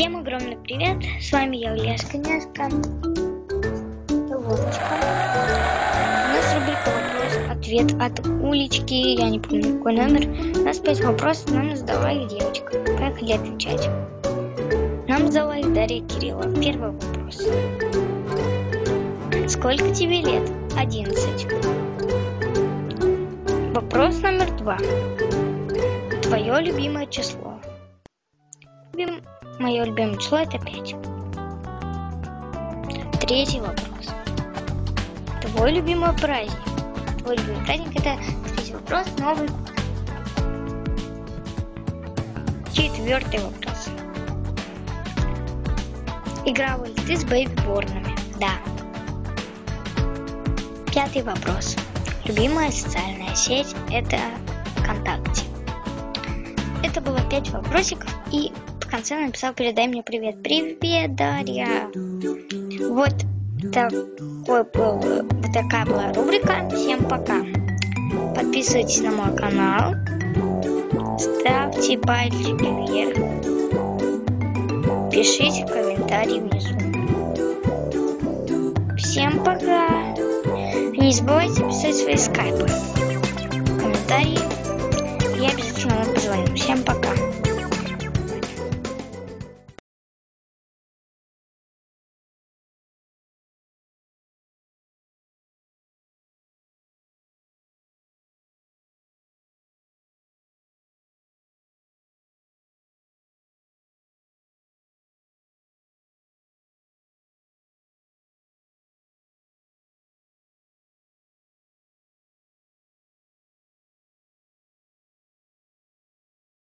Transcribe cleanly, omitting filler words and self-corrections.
Всем огромный привет, с вами я, Ильяс Коняшка. Вовочка. У нас рубрика вопрос-ответ от Улечки, я не помню какой номер. У нас 5 вопросов, нам задала их девочка. Поехали отвечать. Нам задала их Дарья Кирилла. Первый вопрос. Сколько тебе лет? 11. Вопрос номер 2. Твое любимое число? Мое любимое число это 5. Третий вопрос. Твой любимый праздник? Твой любимый праздник это третий вопрос, Новый год. Четвертый вопрос. Играла ли ты с бэйби-борнами? Да. Пятый вопрос. Любимая социальная сеть это ВКонтакте. Это было 5 вопросиков, и в конце написал: передай мне привет. Привет, Дарья. Вот такая была рубрика. Всем пока. Подписывайтесь на мой канал, ставьте пальчики вверх, пишите комментарии внизу. Всем пока. Не забывайте писать свои скайпы, комментарии. Я обязательно вам позвоню. Всем пока.